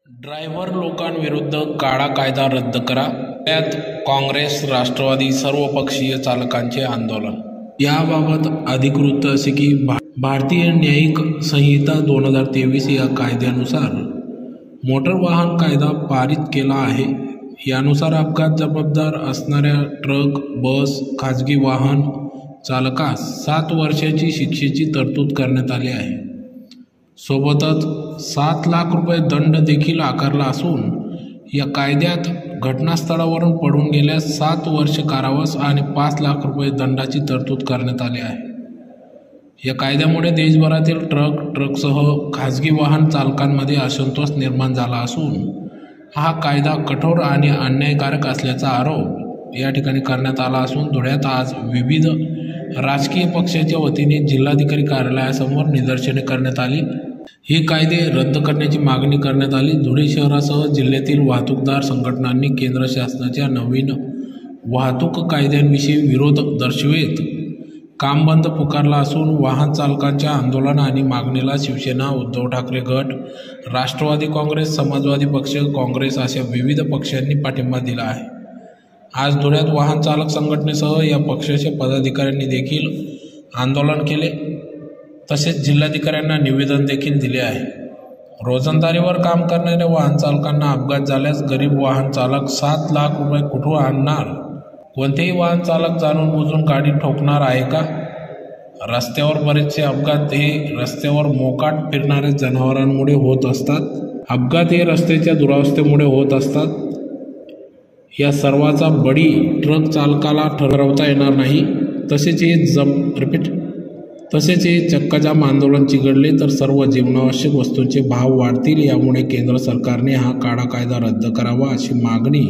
Driver लोकांविरुद्ध काळा कायदा रद्द करा, त्यात काँग्रेस, राष्ट्रवादी सर्वपक्षीय चालकांचे आंदोलन। याबाबत अधिक वृत्त असे की भारतीय न्यायिक संहिता 2023 या कायद्यानुसार मोटर वाहन कायदा पारित केला आहे। यानुसार अपघात जबाबदार असणाऱ्या ट्रक, बस, खाजगी वाहन चालकास 7 वर्षाची शिक्षेची तरतूद करण्यात आली आहे। सोबतच 7 लाख रुपये दंड देखील आकारला असून या कायद्यात घटनास्थळावरून पडून गेल्यास 7 वर्ष कारावास आणि 5 लाख रुपये दंडाची तरतूद करण्यात आली आहे। या कायद्यामुळे देशभरातील ट्रकसह खाजगी वाहन चालकांमध्ये असंतोष निर्माण झाला असून हा कायदा कठोर आणि अन्यायकारक असल्याचा आरोप या ठिकाणी करण्यात आला असून धुळ्यात आज विविध राजकीय पक्षाच्या वतीने जिल्हाधिकारी कार्यालयासमोर निदर्शने करण्यात आली। हे कायदे रद्द करण्याची मागणी करण्यात आली। धुळे शहरासह जिल्ह्यातील वाहतूकदार संघटनांनी केंद्र शासनाच्या नवीन वाहतूक कायद्यांविषयी विरोध दर्शवित काम बंद पुकारला असून वाहन चालकांच्या आंदोलन आणि मागणीला शिवसेना, उद्धव ठाकरे गट, राष्ट्रवादी काँग्रेस, समाजवादी पक्ष, काँग्रेस अशा विविध पक्षांनी पाठिंबा दिला आहे। आज धुळ्यात वाहन चालक संघटनेसह या पक्षाच्या पदाधिकाऱ्यांनी देखील आंदोलन केले, तसेच जिल्हाधिकाऱ्यांना निवेदन देखील दिले आहे। रोजंदारीवर काम करणाऱ्या वाहन चालकांना अपघात झाल्यास गरीब वाहन चालक 7 लाख रुपये कुठून आणणार? कोणतेही वाहन चालक जाणून बुजून गाडी ठोकणार आहे का? रस्त्यावर बरेचसे अपघात हे रस्त्यावर मोकाट फिरणाऱ्या जनावरांमुळे होत असतात। अपघात हे रस्त्याच्या दुरावस्थेमुळे होत असतात। या सर्वाचा बळी ट्रक चालकाला ठरवता येणार नाही। तसेच हे चक्काजाम आंदोलन चिघळले तर सर्व जीवनावश्यक वस्तूंचे भाव वाढतील। यामुळे केंद्र सरकारने हा काळा कायदा रद्द करावा अशी मागणी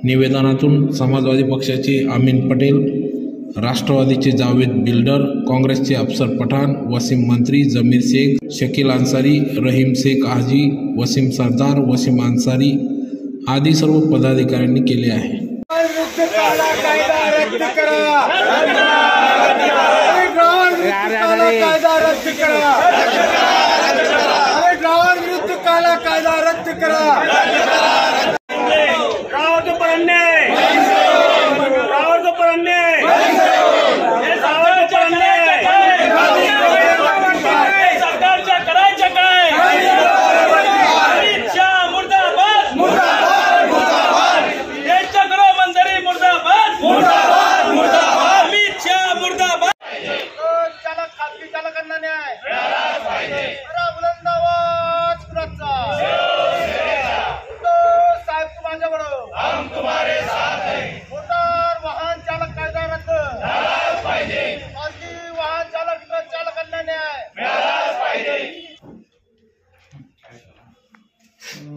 निवेदनातून समाजवादी पक्षाचे अमीन पटेल, राष्ट्रवादीचे जावेद बिल्डर, काँग्रेसचे अफसर पठाण, वसीम मंत्री, जमीर शेख, शकील अन्सारी, रहीम शेख हाजी, वसीम सरदार, वसीम अन्सारी आदी सर्व पदाधिकाऱ्यांनी केले आहे।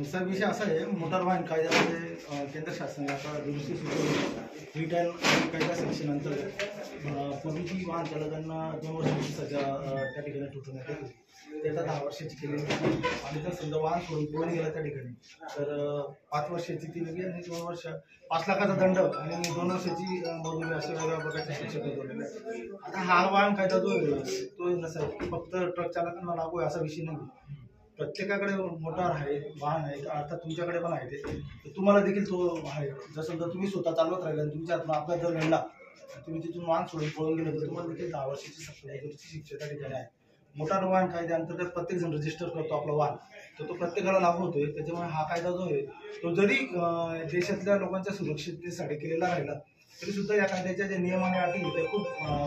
सर, विषय असा आहे, मोटार वाहन कायद्यामध्ये केंद्र शासनाने आता दुरुस्ती सुचवली। रिटर्न कायदा सेक्शन अंतर्गत पूर्वीची वाहन चालकांना 2 वर्षाची सजा त्या ठिकाणी ठोठवण्यात येते, ते आता 10 वर्षाची केलेली आणि जर समजा वाहन सोडून पळून गेला त्या ठिकाणी तर 5 वर्षाची ती वेगळी आणि 2 वर्ष 5 लाखाचा दंड आणि 2 वर्षाची मजुरी अशा वेगळ्या प्रकारच्या शिक्षा ठरवलेल्या आहेत। आता हा वाहन कायदा जो आहे तो नसा फक्त ट्रक चालकांना लागू आहे असा विषय नाही। प्रत्येकाकडे मोटार आहे, वाहन आहे, अर्थात तुमच्याकडे पण आहे ते, तुम्हाला देखील तो आहे। जर समजा तुम्ही स्वतः चालवत राहिले आणि तुमच्या हातून अपघात जर घडला, तुम्ही तिथून वाहन सोडून पळून गेले तर तुम्हाला देखील 10 वर्षाची सक्तीची शिक्षा त्या ठिकाणी आहे। मोटार वाहन कायद्याअंतर्गत प्रत्येकजण रजिस्टर करतो आपलं वाहन, तर तो प्रत्येकाला लागू होतोय। त्याच्यामुळे हा कायदा जो आहे तो जरी देशातल्या लोकांच्या सुरक्षिततेसाठी केलेला राहिला तरी सुद्धा या कायद्याच्या जे नियम आणि अटी ते खूप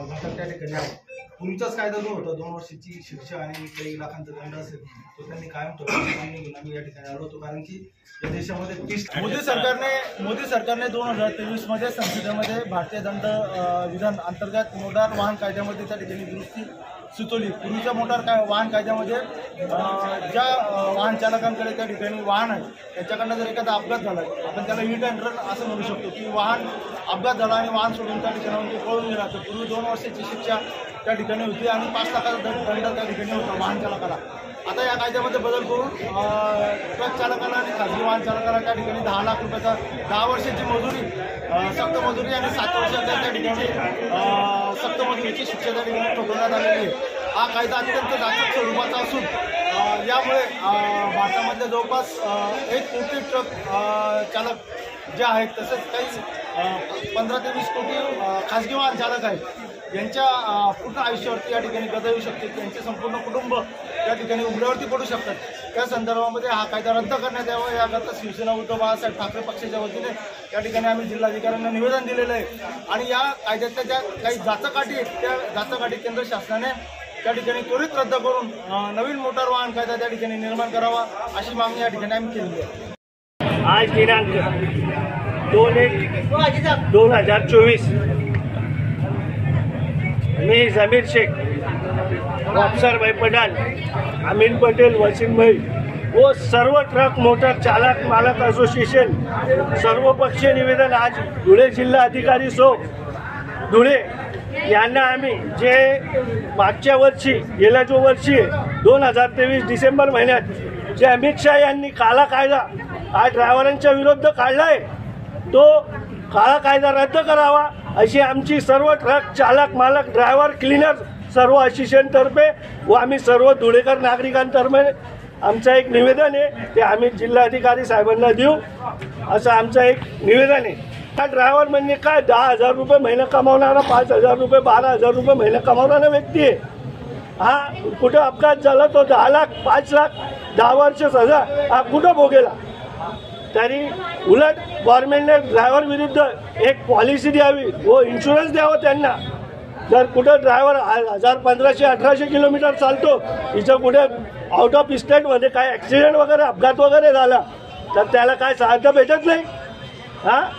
घटक त्या ठिकाणी आहेत। पूर्वीचाच कायदा जो होता 2 वर्षाची शिक्षा आणि काही लाखांचा दंड असेल तो त्यांनी कायम ठेवला घेऊन आम्ही या ठिकाणी आलो होतो, कारण की या देशामध्ये मोदी सरकारने 2023 मध्ये संसदेमध्ये भारतीय दंड विधान अंतर्गत मोटार वाहन कायद्यामध्ये त्या ठिकाणी दुरुस्ती सुचवली। पूर्वीच्या मोटार वाहन कायद्यामध्ये ज्या वाहन चालकांकडे त्या ठिकाणी वाहन आहे त्याच्याकडनं जर एखादा अपघात झाला, आपण त्याला हिट अँड रन असं म्हणू शकतो की वाहन अपघात झाला आणि वाहन सोडून त्या ठिकाणी पळून गेला तर पूर्वी 2 वर्षाची शिक्षा त्या ठिकाणी होती आणि 5 लाखाचा दंड त्या ठिकाणी होता वाहन चालकाला। आता या कायद्यामध्ये बदल करून ट्रक चालकाला आणि खाजगी वाहन चालकाला त्या ठिकाणी 10 लाख रुपयाचा 10 वर्षाची मजुरी, सक्त मजुरी आणि 7 वर्षाच्या त्या ठिकाणी सक्त मजुरीची शिक्षा त्या ठिकाणी ठोकवण्यात आलेली आहे। हा कायदा अत्यंत जाचक स्वरूपाचा असून या यामुळे भारतामधले जवळपास 1 कोटी ट्रक चालक जे आहेत, तसेच काही 15 ते 20 कोटी खाजगी वाहन चालक आहेत, यांच्या पूर्ण आयुष्यावरती या ठिकाणी गदा येऊ शकते. त्यांचे संपूर्ण कुटुंब या ठिकाणी उघड्यावरती पडू शकतात. त्या संदर्भामध्ये हा कायदा रद्द करण्यात यावा याकरता शिवसेना उद्धव बाळासाहेब ठाकरे पक्षाच्या वतीने या ठिकाणी आम्ही जिल्हाधिकाऱ्यांना निवेदन दिलेलं आहे. आणि या कायद्यातल्या ज्या काही जाचकाठी आहेत, त्या जाचकाठी केंद्र शासनाने त्या ठिकाणी त्वरित रद्द करून नवीन मोटार वाहन कायदा त्या ठिकाणी निर्माण करावा, अशी मागणी या ठिकाणी आम्ही केली आहे. आज दिनांक 2/1/2024 मी जमीर शेख, अफसर भाई पठाण, अमीन पटेल, वसीम भाई व सर्व ट्रक मोटर चालक मालक असोसिएशन सर्वपक्षीय निवेदन आज धुळे जिल्हा अधिकारी धुळे यांना आम्ही जे मागच्या वर्षी गेल्या जो वर्षी 2023 डिसेंबर महिन्यात जे अमित शाह यांनी काळा कायदा आज ड्रायव्हरांच्या विरुद्ध काढला आहे, तो काळा कायदा रद्द करावा अशी आमची सर्व ट्रक चालक मालक ड्रायव्हर क्लीनर सर्व असोसिएशनतर्फे व आम्ही सर्व धुळेकर नागरिकांतर्फे आमचं एक निवेदन आहे. ते आम्ही जिल्हाधिकारी साहेबांना देऊ असं आमचं एक निवेदन आहे. हा ड्रायव्हर म्हणजे काय 10,000 रुपये महिना कमावणारा, 5,000 रुपये 12,000 रुपये महिना कमावणारा व्यक्ती आहे. हा कुठं अपघात झाला तो 10 लाख 5 लाख 10 वर्ष सजा हा कुठं भोगेला. तरी उलट गव्हर्नमेंटने ड्रायव्हर विरुद्ध एक पॉलिसी द्यावी व इन्शुरन्स द्यावं त्यांना. जर कुठं ड्रायव्हर 1000 1500-1800 किलोमीटर चालतो, तिचं कुठे आउट ऑफ स्टेटमध्ये काय ॲक्सिडेंट वगैरे अपघात वगैरे झाला तर त्याला काय सहायता भेटत नाही.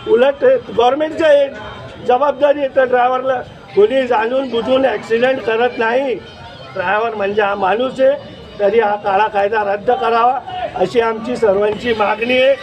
उलट गव्हर्नमेंटचं एक जबाबदारी आहे, तर ड्रायव्हरला कोणी जाणून बुजून ॲक्सिडेंट करत नाही. ड्रायव्हर म्हणजे हा माणूस आहे. तरी हा काळा कायदा रद्द करावा अशी आमची सर्वांची मागणी आहे.